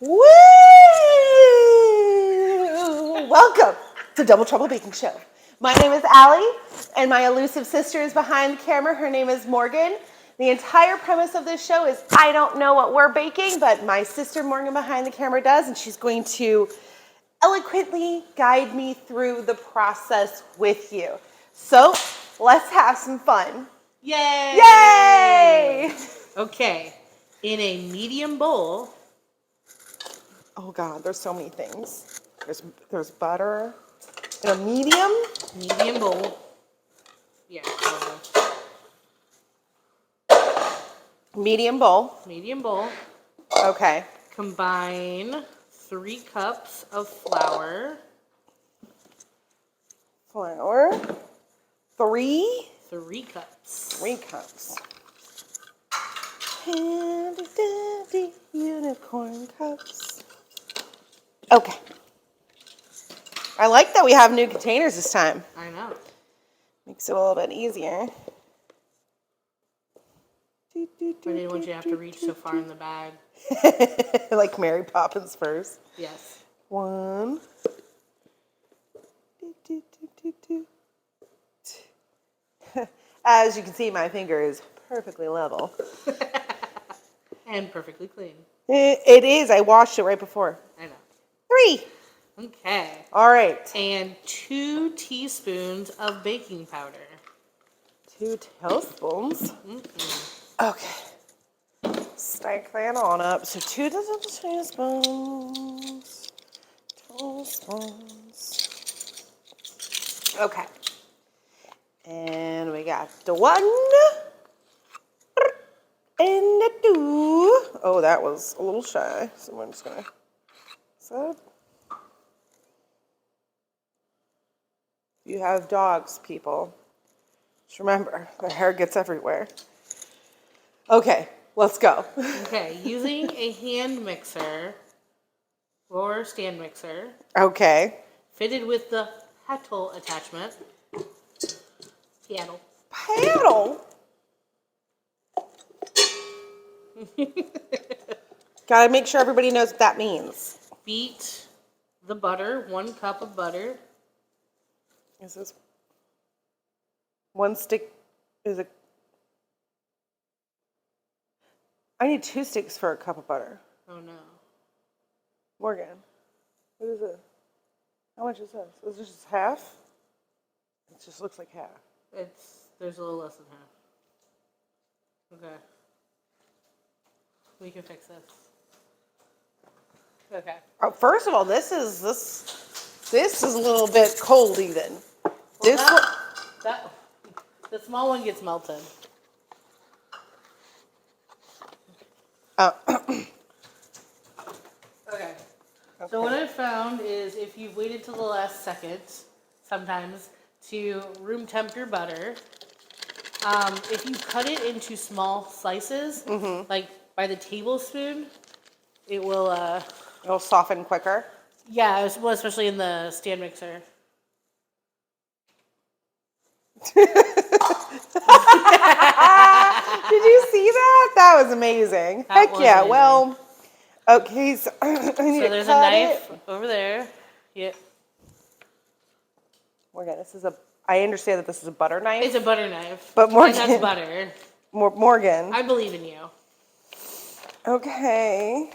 Woo! Welcome to Double Trouble Baking Show. My name is Allie, and my elusive sister is behind the camera. Her name is Morgan. The entire premise of this show is I don't know what we're baking, but my sister Morgan behind the camera does, and she's going to eloquently guide me through the process with you. So let's have some fun. Yay! Yay! Okay, in a medium bowl. Oh God, there's so many things. There's butter in a medium. Medium bowl. Yeah. Medium bowl. Medium bowl. Okay. Combine 3 cups of flour. Flour. 3. 3 cups. 3 cups. Handy dandy unicorn cups. Okay. I like that we have new containers this time. I know. Makes it a little bit easier. I didn't want you to have to reach so far in the bag. Like Mary Poppins first. Yes. 1. As you can see, my finger is perfectly level. And perfectly clean. It is. I washed it right before. I know. 3. Okay. All right. And 2 teaspoons of baking powder. 2 tablespoons. Mm-mm. Okay. Stack that on up. So 2 tablespoons. Tablespoons. Okay. And we got the 1 and the 2. Oh, that was a little shy. So I'm just gonna set. You have dogs, people. Just remember, their hair gets everywhere. Okay, let's go. Okay, using a hand mixer or stand mixer Okay. fitted with the paddle attachment. Paddle. Paddle? Gotta make sure everybody knows what that means. Beat the butter, 1 cup of butter. Is this 1 stick? Is it? I need 2 sticks for a cup of butter. Oh no. Morgan, what is this? How much is this? Is this just half? It just looks like half. There's a little less than half. Okay. We can fix this. Okay. First of all, this is a little bit cold even. Well, the small one gets melted. Okay. So what I found is if you've waited till the last second, sometimes, to room temp your butter, if you cut it into small slices, like by the tablespoon, it will, It'll soften quicker. yeah, well, especially in the stand mixer. Did you see that? That was amazing. That Heck was yeah. amazing. Well, okay, so I need So to there's a cut knife it. over there. Yep. Morgan, I understand that this is a butter knife. It's a butter knife. But Morgan- And that's butter. Morgan. I believe in you. Okay.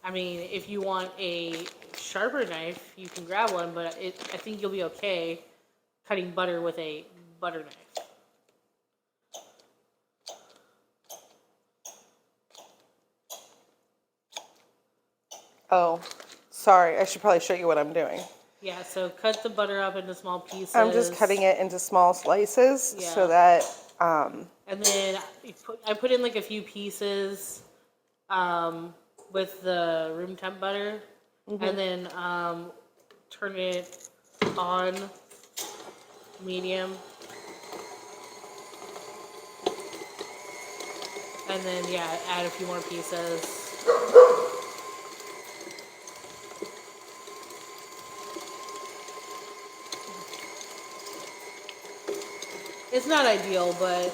I mean, if you want a sharper knife, you can grab one, but I think you'll be okay cutting butter with a butter knife. Oh, sorry. I should probably show you what I'm doing. Yeah, so cut the butter up into small pieces. I'm just cutting it into small slices Yeah. so that And then I put in like a few pieces with the room temp butter. And then turn it on medium. And then, yeah, add a few more pieces. It's not ideal, but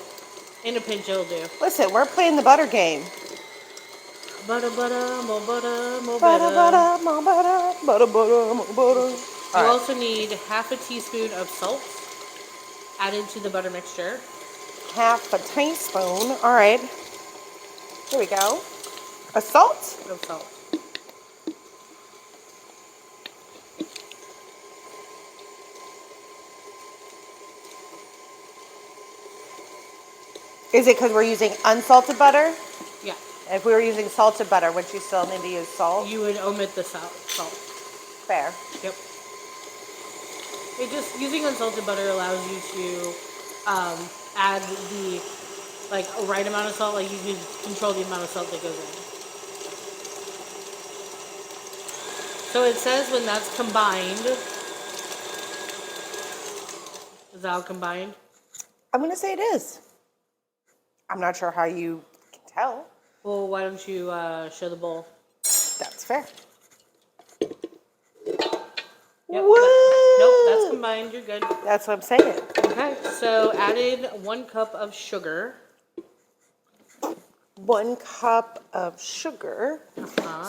in a pinch it'll do. listen, we're playing the butter game. Butter, butter, more butter, more Butter, better. butter, more butter, butter, butter, more butter. You All right. also need half a teaspoon of salt added to the butter mixture. Half a teaspoon. All right. Here we go. A salt. Of salt. Is it because we're using unsalted butter? Yeah. If we were using salted butter, would you still need to use salt? You would omit the salt. Fair. Yep. It just using unsalted butter allows you to add the right amount of salt. Like you can control the amount of salt that goes in. So it says when that's combined. Is that all combined? I'm going to say it is. I'm not sure how you can tell. Well, why don't you show the bowl? That's fair. Yep. Woo! Nope, that's combined. You're good. That's what I'm saying. Okay. So added 1 cup of sugar. 1 cup of sugar.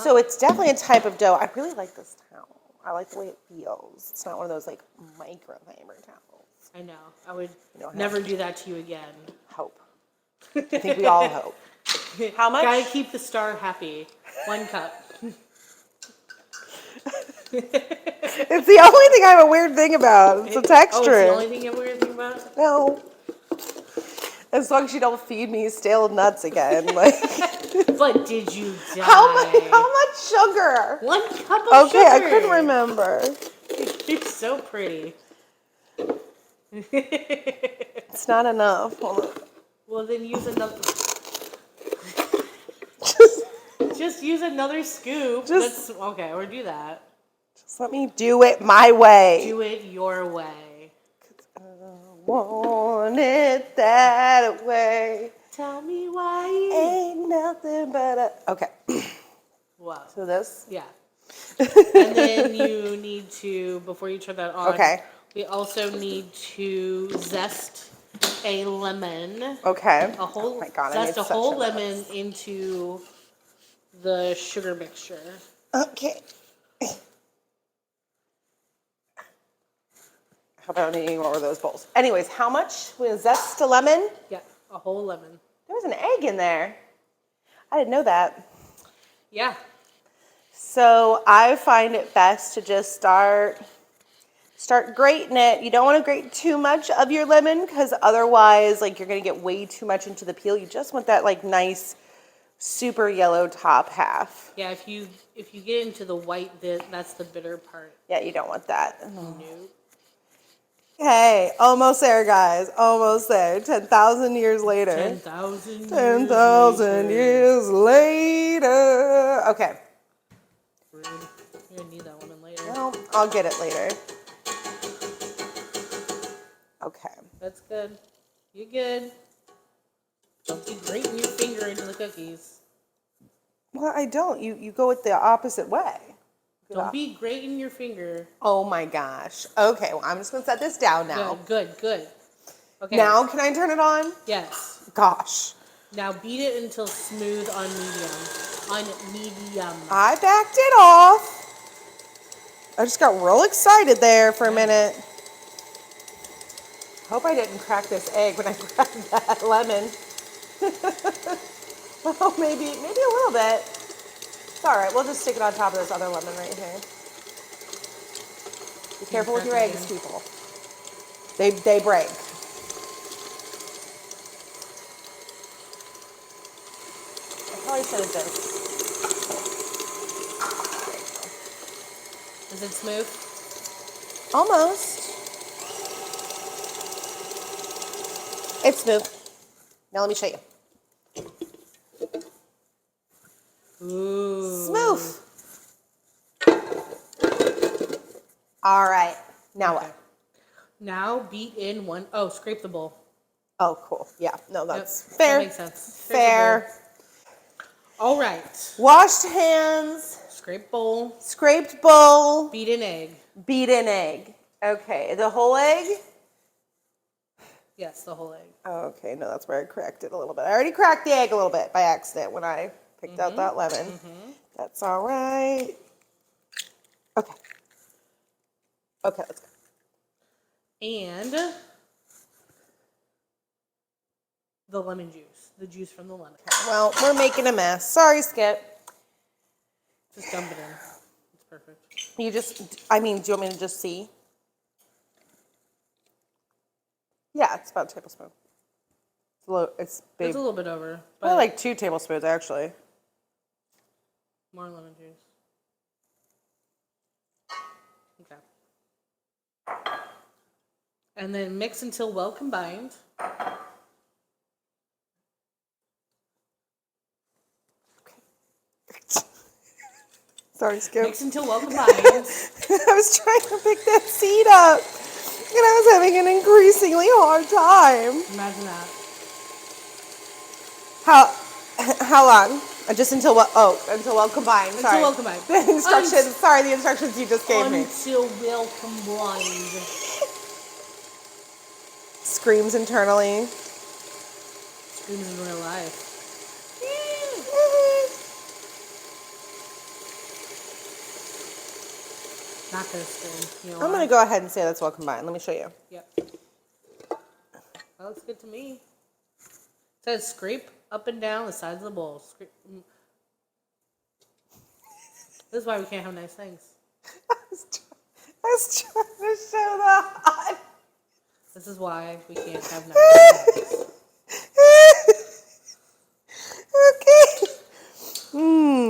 So it's definitely a type of dough. I really like this towel. I like the way it feels. It's not one of those like microfiber towels. I know. I would don't never have do that to you again. Hope. I think we all hope. How much? Gotta keep the star happy. 1 cup. It's the only thing I have a weird thing about. It's the texture. Oh, it's the only thing you have a weird thing about? No. As long as you don't feed me stale nuts again. Like, But did you die? how much sugar? 1 cup of sugar. Okay, I couldn't remember. You're so pretty. It's not enough. Hold on. Well, then use another. Just use another scoop. Okay, or do that. Just let me do it my way. Do it your way. I want it that way. Tell me why. Ain't nothing but a... Okay. Wow. So this? Yeah. And then you need to, before you turn that on, Okay. we also need to zest a lemon. Okay. A whole, oh my God, zest a whole mess. lemon into the sugar mixture. Okay. I hope I don't need any more of those bowls. Anyways, how much? We zest a lemon? Yeah, a whole lemon. There was an egg in there. I didn't know that. Yeah. So I find it best to just start grating it. You don't want to grate too much of your lemon because otherwise, like, you're going to get way too much into the peel. You just want that, like, nice, super yellow top half. Yeah, if you get into the white, that's the bitter part. Yeah, you don't want that. Nope. Hey, almost there, guys. Almost there. 10,000 years later. 10,000 10,000 years later. Okay. Rude. You're gonna need that one in later. Well, I'll get it later. Okay. That's good. You're good. Don't be grating your finger into the cookies. Well, I don't. You go it the opposite way. Don't be grating your finger. Oh my gosh. Okay, well, I'm just going to set this down now. Good. Okay. Now, can I turn it on? Yes. Gosh. Now beat it until smooth on medium. On medium. I backed it off. I just got real excited there for a minute. Hope I didn't crack this egg when I grabbed that lemon. Well, maybe a little bit. It's all right. We'll just stick it on top of this other lemon right here. Be careful with your eggs, people. They break. I probably should have just... Is it smooth? Almost. It's smooth. Now let me show you. Ooh. Smooth. All right. Now what? Now beat in one. Oh, scrape the bowl. Oh, cool. Yeah. No, that's That fair. makes sense. Fair. All right. Washed hands. Scrape bowl. Scraped bowl. Beat an egg. Beat an egg. Okay. The whole egg? Yes, the whole egg. Okay. No, that's where I cracked it a little bit. I already cracked the egg a little bit by accident when I picked out that lemon. That's all right. Okay. Okay, let's go. And the lemon juice, the juice from the lemon. Well, we're making a mess. Sorry, Skip. Just dump it in. It's perfect. You just, I mean, do you want me to just see? Yeah, it's about a tablespoon. It's big. It's a little bit over, but Probably like 2 tablespoons, actually. more lemon juice. Okay. And then mix until well combined. Sorry, Skip. Mix until well combined. I was trying to pick that seed up, and I was having an increasingly hard time. Imagine that. How long? Just until what? Oh, until well combined. Sorry. Until well combined. The instructions. Sorry, the instructions you just gave me. Until well combined. Screams internally. Screams in real life. Not gonna scream. You know I'm why? gonna go ahead and say that's well combined. Let me show you. Yep. Well, looks good to me. It says scrape up and down the sides of the bowl. Scrape. This is why we can't have nice things. I was trying to show that. This is why we can't have nice things. Okay.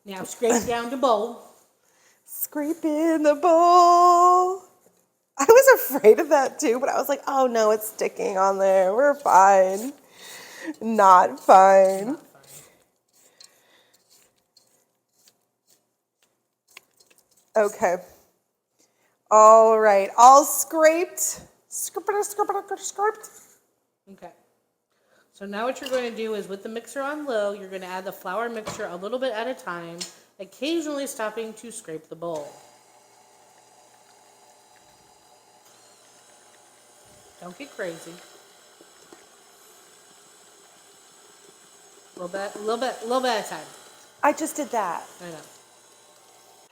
Now scrape down the bowl. Scrape in the bowl. I was afraid of that too, but I was like, oh no, it's sticking on there. We're fine. Not fine. Not fine. Okay. All right. All scraped. Scraped. Okay. So now what you're going to do is with the mixer on low, you're going to add the flour mixture a little bit at a time, occasionally stopping to scrape the bowl. Don't get crazy. A little bit at a time. I just did that. I know.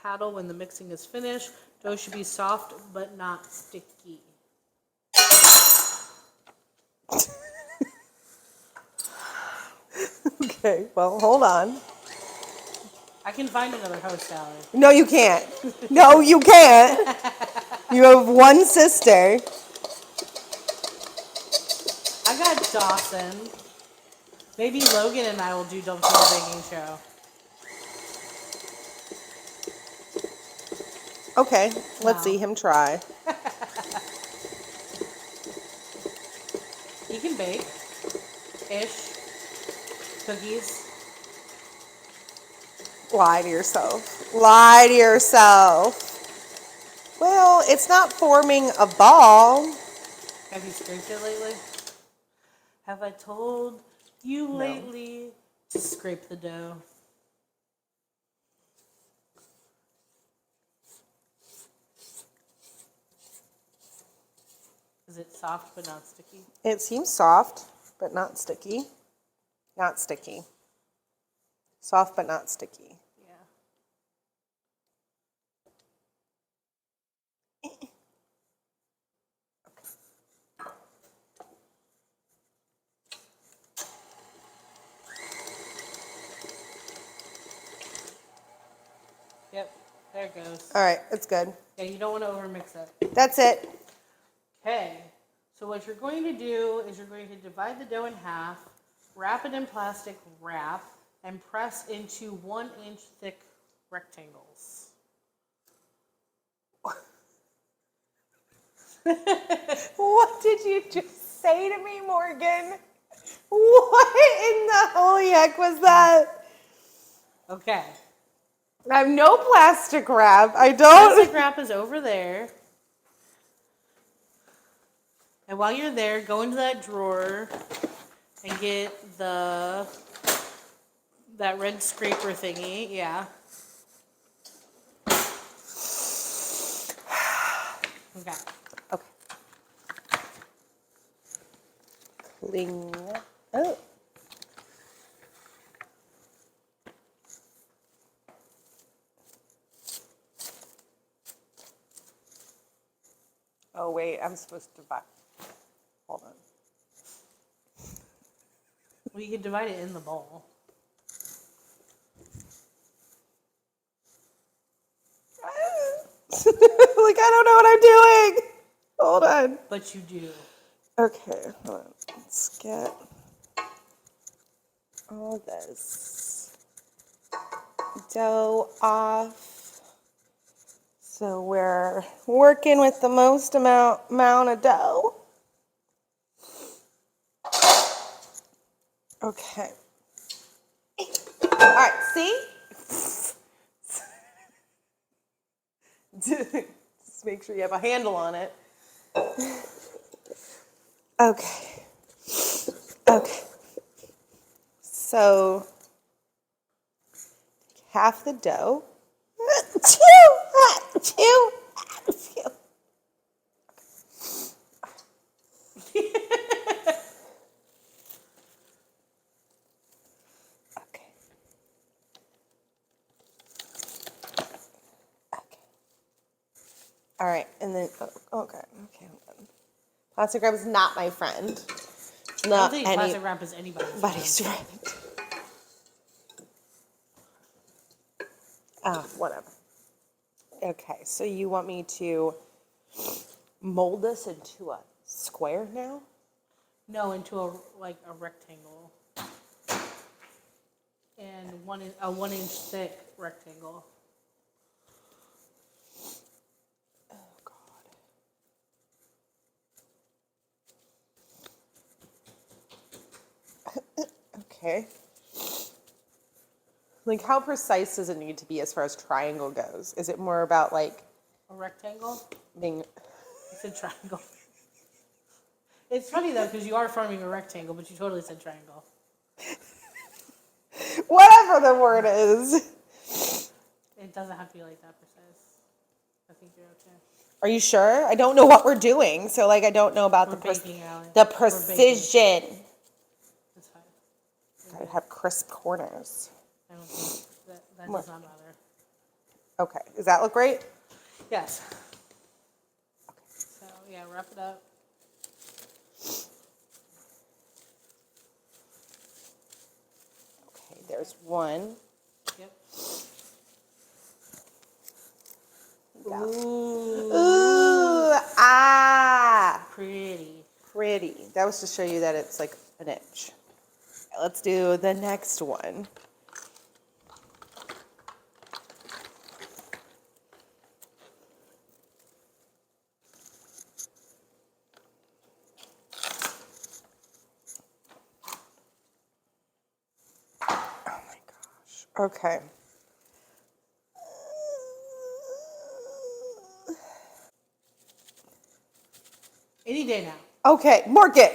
Paddle when the mixing is finished. Dough should be soft but not sticky. Okay, well, hold on. I can find another host, Allie. No, you can't. No, you can't. You have one sister. I got Dawson. Maybe Logan and I will do Double Trouble Baking Show. Okay, let's No. see him try. He can bake. Ish. Cookies. Lie to yourself. Lie to yourself. Well, it's not forming a ball. Have you scraped it lately? Have I told you lately to scrape the dough? Is it soft but not sticky? It seems soft, but not sticky. Not sticky. Soft, but not sticky. Yeah. Yep, there it goes. All right, it's good. Yeah, you don't want to overmix it. That's it. Okay, so what you're going to do is you're going to divide the dough in half, wrap it in plastic wrap, and press into 1-inch thick rectangles. What did you just say to me, Morgan? What in the holy heck was that? Okay. I have no plastic wrap. I don't. Plastic wrap is over there. And while you're there, go into that drawer and get that red scraper thingy. Yeah. Okay. Okay. Cling. Oh. Oh, wait, I'm supposed to divide. Hold on. Well, you can divide it in the bowl. Like, I don't know what I'm doing. Hold on. But you do. Okay, hold on. Let's get all this dough off. So we're working with the most amount of dough. Okay. All right, see? Just make sure you have a handle on it. Okay. Okay. So, half the dough. Okay. Okay. All right, and then okay. Plastic wrap is not my friend. It's I don't not think plastic wrap is anybody's friend. friend. Ah, whatever. Okay, so you want me to mold this into a square now? No, into a rectangle. And a 1 inch thick rectangle. Oh God. Okay. Like, how precise does it need to be as far as triangle goes? Is it more about like A rectangle? being? It's a triangle. It's funny though, because you are forming a rectangle, but you totally said triangle. Whatever the word is. It doesn't have to be like that precise. I think you're okay. Are you sure? I don't know what we're doing, so like I don't know about We're baking, Allie. the We're precision. It's fine. I have crisp corners. I don't think that does not matter. Okay, does that look great? Yes. So yeah, wrap it up. Okay, there's one. Yep. Ooh, ah, Pretty. pretty. That was to show you that it's like an inch. Let's do the next one. Oh my gosh. Okay. Any day now. Okay, Morgan.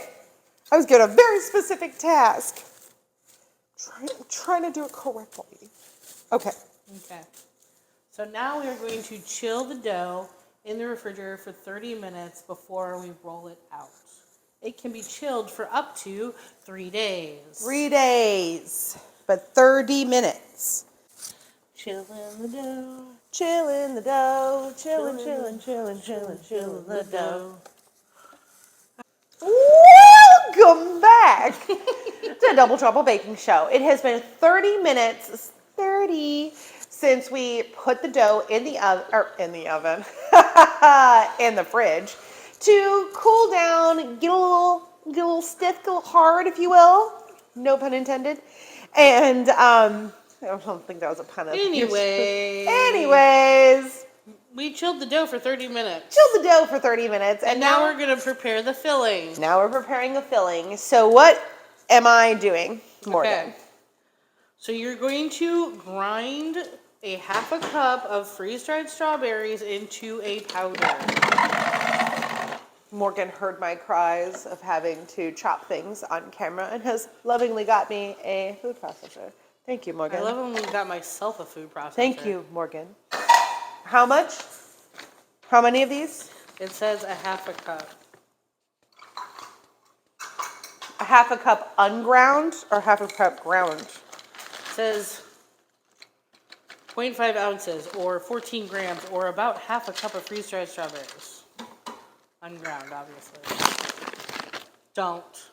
I was given a very specific task. Trying to do it correctly. Okay. Okay. So now we are going to chill the dough in the refrigerator for 30 minutes before we roll it out. It can be chilled for up to 3 days. 3 days, but 30 minutes. Chilling the dough. Chillin' the dough, chillin' the dough. Welcome back to Double Trouble Baking Show. It has been 30 minutes, 30, since we put the dough in the oven, in the fridge, to cool down, get a little stiff, get a little hard, if you will. No pun intended. And I don't think that was a pun. Anyways. We chilled the dough for 30 minutes. Chilled the dough for 30 minutes. And now we're going to prepare the filling. Now we're preparing the filling. So what am I doing, Morgan? Okay. So you're going to grind a half a cup of freeze-dried strawberries into a powder. Morgan heard my cries of having to chop things on camera and has lovingly got me a food processor. Thank you, Morgan. I love when we got myself a food processor. Thank you, Morgan. How much? How many of these? It says a half a cup. A half a cup unground or half a cup ground? It says 0.5 ounces or 14 grams or about half a cup of freeze-dried strawberries. Unground, obviously. Don't.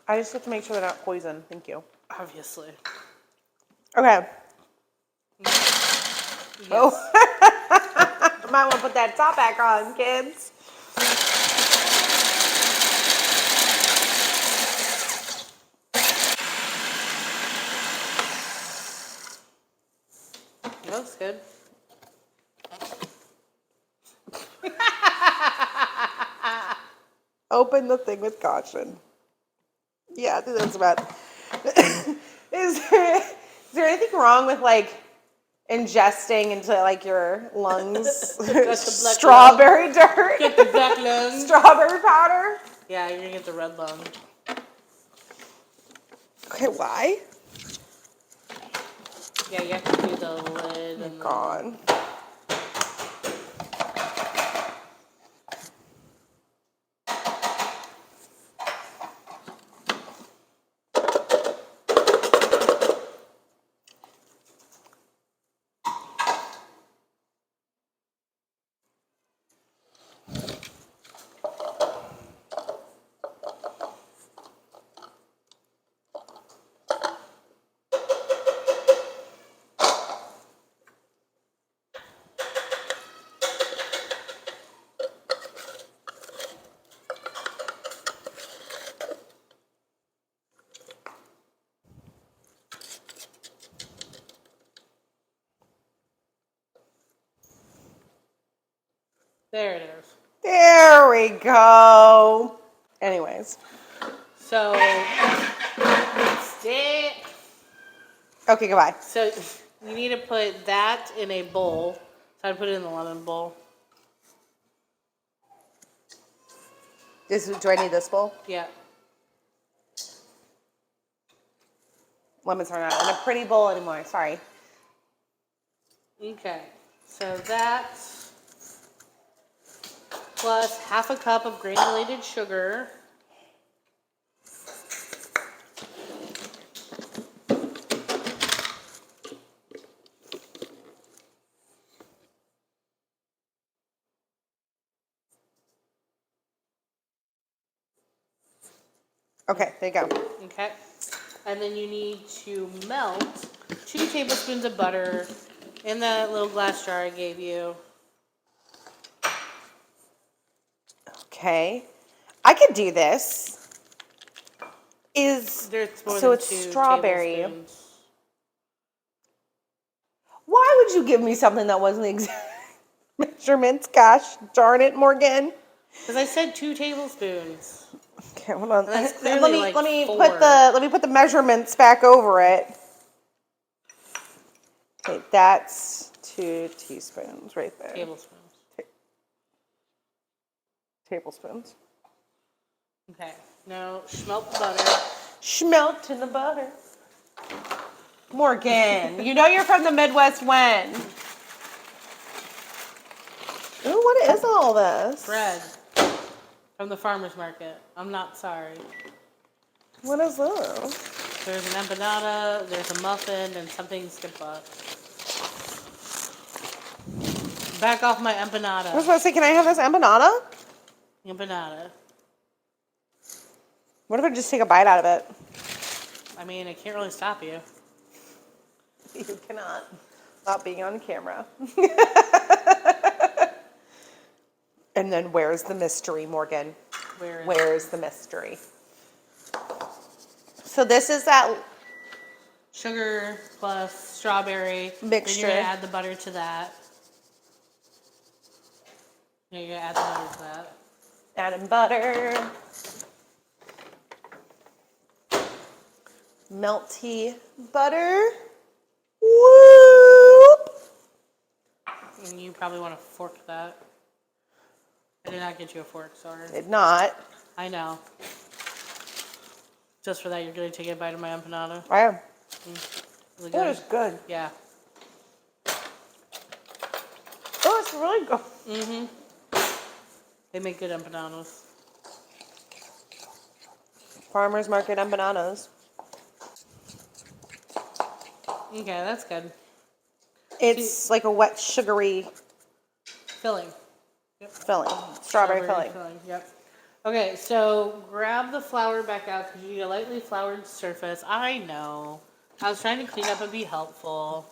I just have to make sure they're not poison. Thank you. Obviously. Okay. Yes. Oh. Might want to put that top back on, kids. Looks good. Open the thing with caution. Yeah, I think that's about. Is there anything wrong with like ingesting into like your lungs strawberry dirt? Get the black lung. Strawberry powder? Yeah, you're gonna get the red lung. Okay, why? Yeah, you have to do the lid and God. there it is. There we go. Anyways. So, stay. Okay, goodbye. So you need to put that in a bowl. So I put it in the lemon bowl. Do I need this bowl? Yeah. Lemons are not in a pretty bowl anymore. Sorry. Okay. So that plus half a cup of granulated sugar. Okay, there you go. Okay. And then you need to melt 2 tablespoons of butter in that little glass jar I gave you. Okay. I could do this. There's more So than it's 2 strawberry. tablespoons. Why would you give me something that wasn't the exact measurements? Gosh, darn it, Morgan. Because I said 2 tablespoons. Okay, hold on. That's Let clearly me like let me 4. put the measurements back over it. Okay, that's 2 teaspoons right there. Tablespoons. Tablespoons. Okay. Now smelt the butter. Schmelt in the butter. Morgan, you know you're from the Midwest when? Ooh, what is all this? Bread from the farmer's market. I'm not sorry. What is this? There's an empanada, there's a muffin, and something skip up. Back off my I was empanada. about to say, can I have this empanada? Empanada. What if I just take a bite out of it? I mean, I can't really stop you. You cannot. Not being on camera. And then where's the mystery, Morgan? Where's the mystery? So this is that Sugar plus strawberry. Mixture. Then you're going to add the butter to that. Yeah, you're going to add the butter to that. adding butter. Melty butter. Whoop. And you probably want to fork that. I did not get you a fork, sorry. Did not. I know. Just for that, you're going to take a bite of my empanada. I am. Really That is good. Yeah. Oh, it's really good. Mm-hmm. They make good empanadas. Farmers market empanadas. Okay, that's good. It's like a wet, sugary Filling. Filling. Strawberry filling. Yep. Okay, so grab the flour back out because you need a lightly floured surface. I know. I was trying to clean up and be helpful.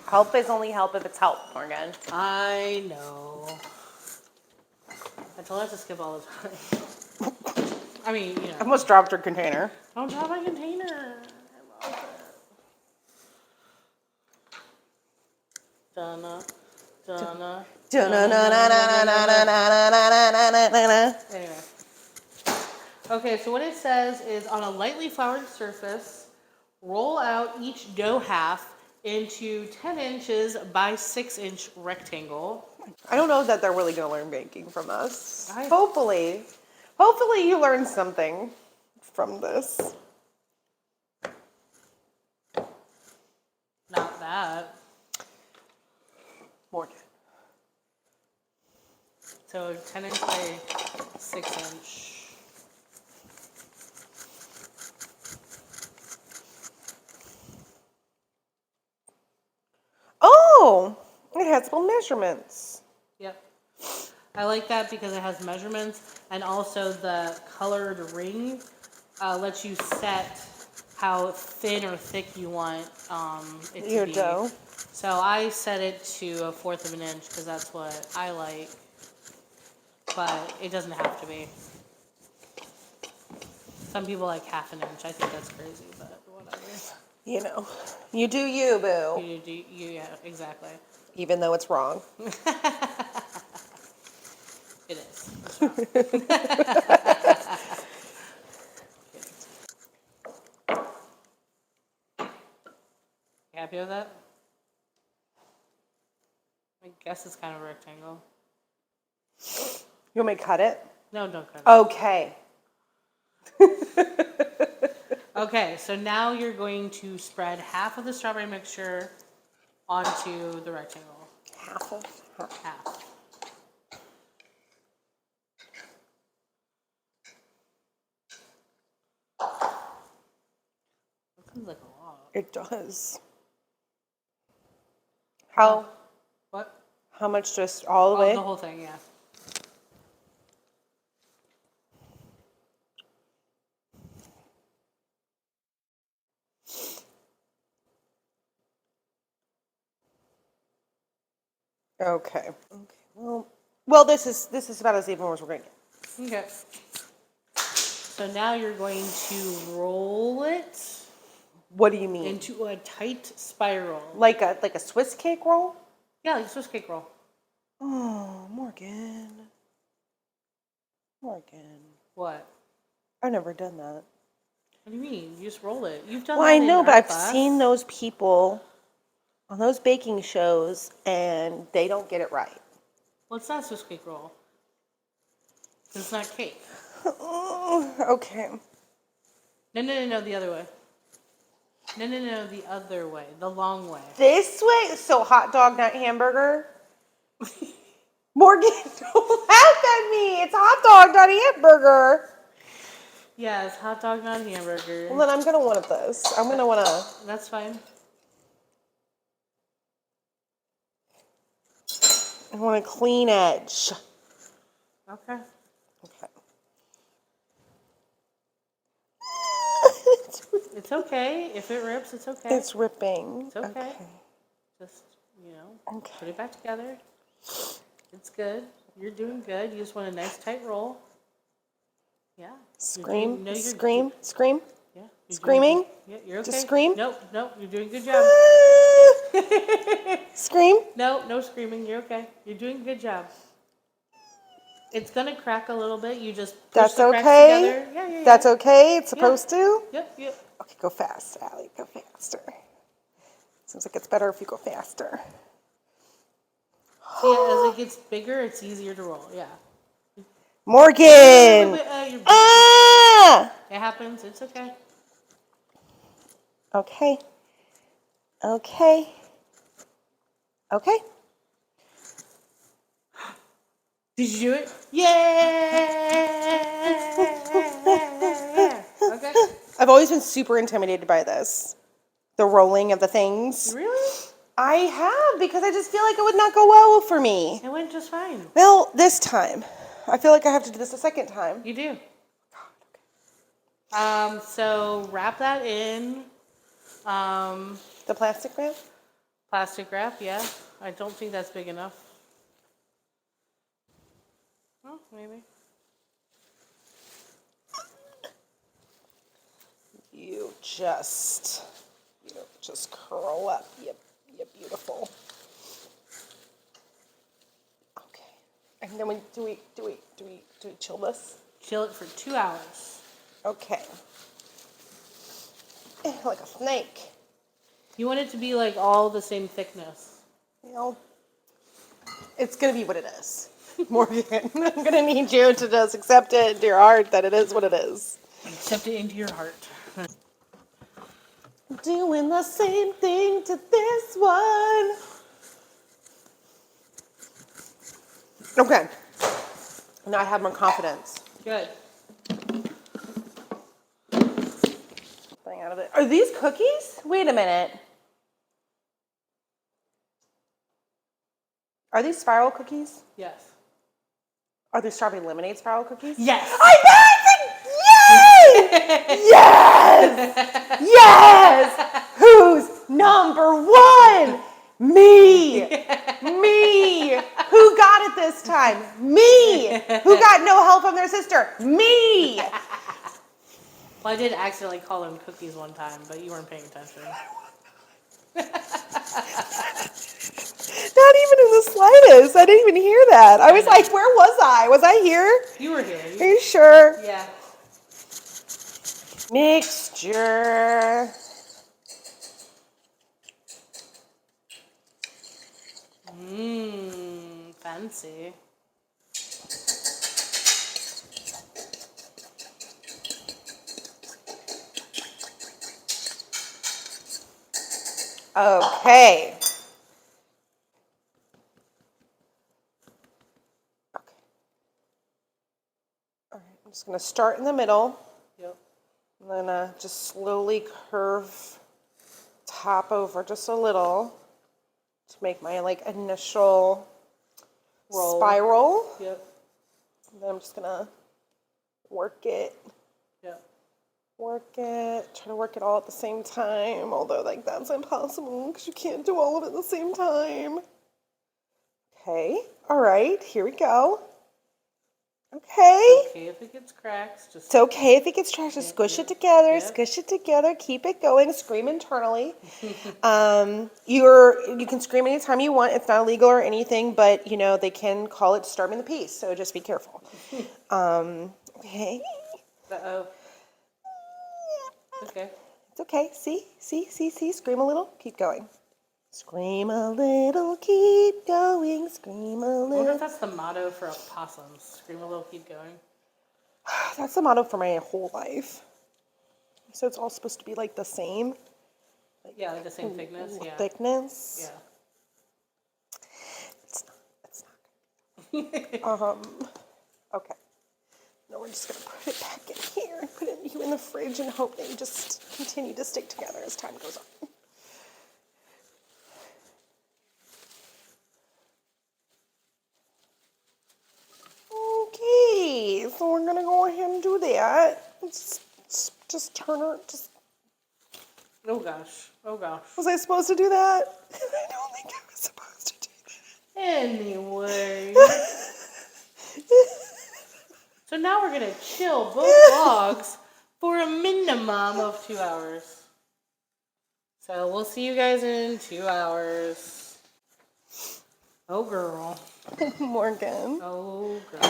Help is only help if it's help, Morgan. I know. I told her to skip all the time. I mean, I almost dropped her container. Don't drop my container. I love it. Donna. Anyway. Okay, so what it says is on a lightly floured surface, roll out each dough half into 10 inches by 6 inch rectangle. I don't know that they're really going to learn baking from us. I- Hopefully you learned something from this. Not that. Morgan. So 10 inch by 6 inch. Oh, it has little measurements. Yep. I like that because it has measurements and also the colored ring lets you set how thin or thick you want it to Your be. dough. So I set it to 1/4 of an inch because that's what I like. But it doesn't have to be. Some people like 1/2 an inch. I think that's crazy, but whatever. You know, you do you, boo. Yeah, exactly. Even though it's wrong. It is. You happy with that? I guess it's kind of a rectangle. You want me to cut it? No, don't cut it. Okay. Okay, so now you're going to spread half of the strawberry mixture onto the rectangle. Half. Half. That seems like a lot. It does. How? What? How much? Just all the way? The whole thing, yeah. Okay. Well, this is about as even as we're gonna get. Okay. So now you're going to roll it What do you mean? into a tight spiral. Like a Swiss cake roll? Yeah, like a Swiss cake roll. Oh, Morgan. What? I've never done that. What do you mean? You just roll it. You've done Well, that I in know, but art I've class. seen those people on those baking shows, and they don't get it right. Well, it's not a Swiss cake roll. It's not cake. Okay. No, the other way. No, the other way. The long way. This way? So hot dog, not hamburger? Morgan, don't laugh at me. It's hot dog, not hamburger. Yeah, it's hot dog, not hamburger. Well, then I'm going to want this. I'm going to want to... That's fine. I want a clean edge. Okay. Okay. It's okay. If it rips, it's okay. It's ripping. It's okay. Just, Okay. put it back together. It's good. You're doing good. You just want a nice tight roll. Yeah. Scream. You're Scream. Scream. Yeah. Screaming? Yeah, you're okay. Just scream? Nope, you're doing a good job. Scream? No screaming. You're okay. You're doing a good job. It's gonna crack a little bit. You just push That's the cracks okay? together. Yeah. That's okay? It's supposed to? Yep. Okay, go fast, Allie. Go faster. Seems like it's better if you go faster. So yeah, as it gets bigger, it's easier to roll. Yeah. Morgan! Wait, Ah! it happens. It's okay. Okay. Did you do it? Yeah. Okay. I've always been super intimidated by this. The rolling of the things. Really? I have, because I just feel like it would not go well for me. It went just fine. Well, this time. I feel like I have to do this a second time. You do. So wrap that in The plastic wrap? plastic wrap, yeah. I don't think that's big enough. Oh, maybe. You just curl up. Yep, beautiful. Okay. And then do we chill this? Chill it for 2 hours. Okay. Like a snake. You want it to be like all the same thickness. You know, it's gonna be what it is. Morgan, I'm gonna need you to just accept it into your heart that it is what it is. Accept it into your heart. Doing the same thing to this one. Okay. Now I have more confidence. Good. Thing out of it. Are these cookies? Wait a minute. Are these spiral cookies? Yes. Are these strawberry lemonade spiral cookies? Yes. I bet! Yay! Yes! Yes! Who's number one? Me! Me! Who got it this time? Me! Who got no help from their sister? Me! Well, I did accidentally call them cookies one time, but you weren't paying attention. Not even in the slightest. I didn't even hear that. I was like, where was I? Was I here? You were here. Are you sure? Yeah. Mixture. Fancy. Okay. All right, I'm just going to start in the middle. Yep. And then just slowly curve top over just a little to make my initial Roll. spiral. Yep. And then I'm just going to work it. Yep. Try to work it all at the same time, although that's impossible because you can't do all of it at the same time. Okay, all right, here we go. Okay. Okay, if it gets cracks, just... It's okay if it gets trash. Just squish it together, squish it together, keep it going, scream internally. You can scream anytime you want. It's not illegal or anything, but they can call it disturbing the peace, so just be careful. Okay. Uh-oh. Okay. It's okay. See. Scream a little. Keep going. Scream a little. Keep going. Scream a I wonder little. if that's the motto for opossums. Scream a little, keep going. That's the motto for my whole life. So it's all supposed to be the same. Yeah, like the same thickness. Yeah. Thickness. Yeah. It's not. Okay. No, we're just going to put it back in here and put you in the fridge and hope that you just continue to stick together as time goes on. Okay, so we're going to go ahead and do that. Just turn her, Oh gosh. Was I supposed to do that? I don't think I was supposed to do that. Anyway. So now we're going to chill both logs for a minimum of 2 hours. So we'll see you guys in 2 hours. Oh, girl. Morgan. Oh, girl.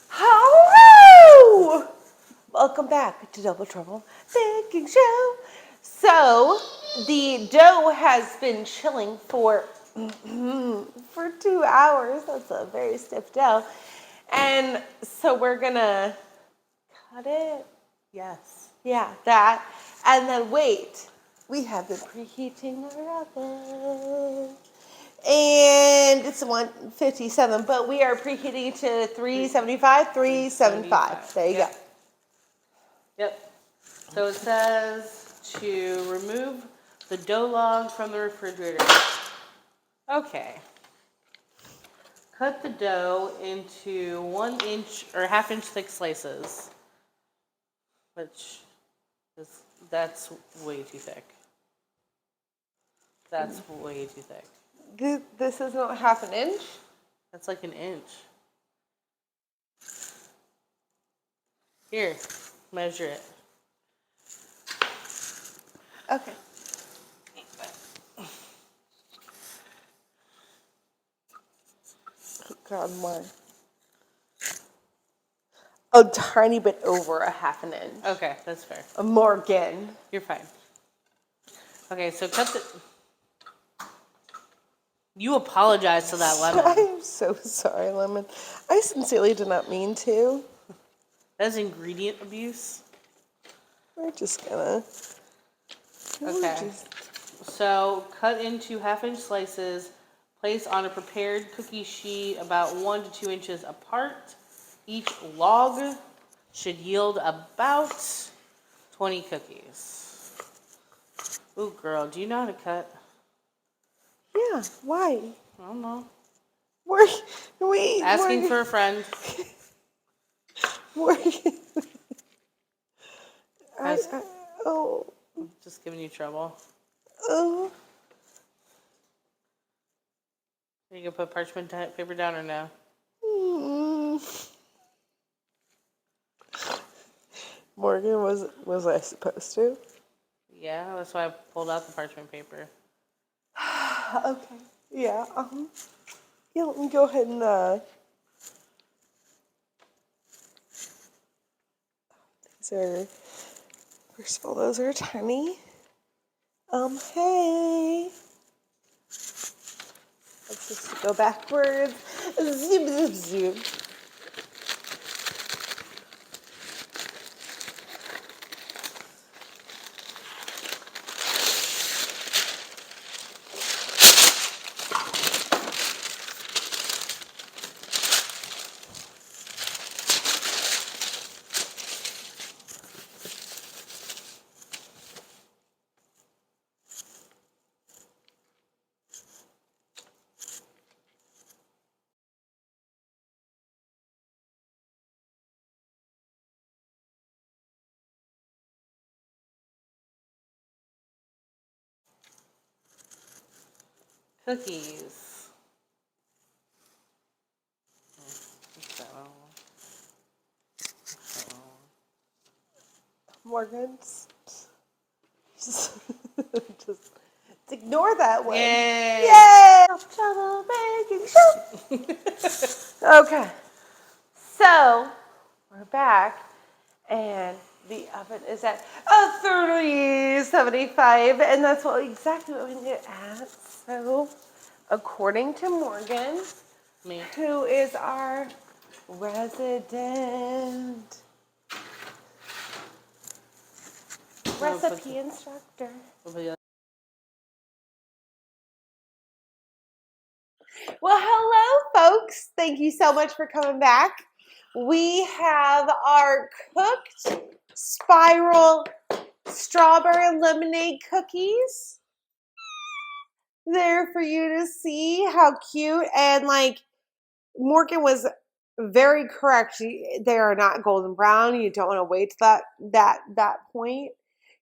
Hello! Welcome back to Double Trouble Baking Show. So, the dough has been chilling for 2 hours. That's a very stiff dough. And so we're gonna cut it. Yes. Yeah, that. And then wait, we have been preheating our oven. And it's 157, but we are preheating to 375. There you go. Yep. So it says to remove the dough log from the refrigerator. Okay. Cut the dough into 1 inch or ½ inch thick slices, which is, that's way too thick. That's way too thick. This is not ½ an inch? That's like 1 inch. Here, measure it. Okay. Oh God, my. A tiny bit over ½ an inch. Okay, that's fair. Morgan. You're fine. Okay, so cut the... You apologize to that lemon. I'm so sorry, Lemon. I sincerely did not mean to. That's ingredient abuse. We're just gonna... Okay. So cut into ½ inch slices. Place on a prepared cookie sheet about 1 to 2 inches apart. Each log should yield about 20 cookies. Ooh, girl, do you know how to cut? Yeah, why? I don't know. Wait. Asking for a friend. Morgan. Oh. Just giving you trouble. Oh. Are you gonna put parchment paper down or no? Morgan, was I supposed to? Yeah, that's why I pulled out the parchment paper. Okay. Yeah. Yeah. Let me go ahead and. These are. First of all, those are tiny. Hey. Let's just go backwards. Zoom, zoom, zoom. Cookies. Morgan's. Just ignore that one. Yay! Yay! Trouble making show. Okay. So, we're back, and the oven is at 375, and that's exactly what we need it at. So, according to Morgan, Me. who is our resident recipe instructor. Well, hello, folks. Thank you so much for coming back. We have our cooked spiral strawberry lemonade cookies there for you to see. How cute. And like Morgan was very correct. They are not golden brown. You don't want to wait to that point.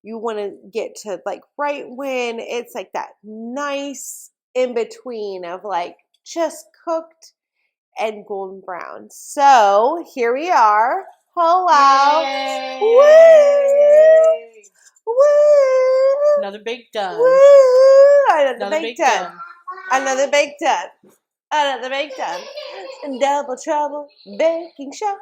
You want to get to like right when it's like that nice in between of like just cooked and golden brown. So here we are. Hello. Yay! Woo! Woo! Another bake done. Woo! Another bake bake done. Another bake done. Another bake done. Double trouble baking show.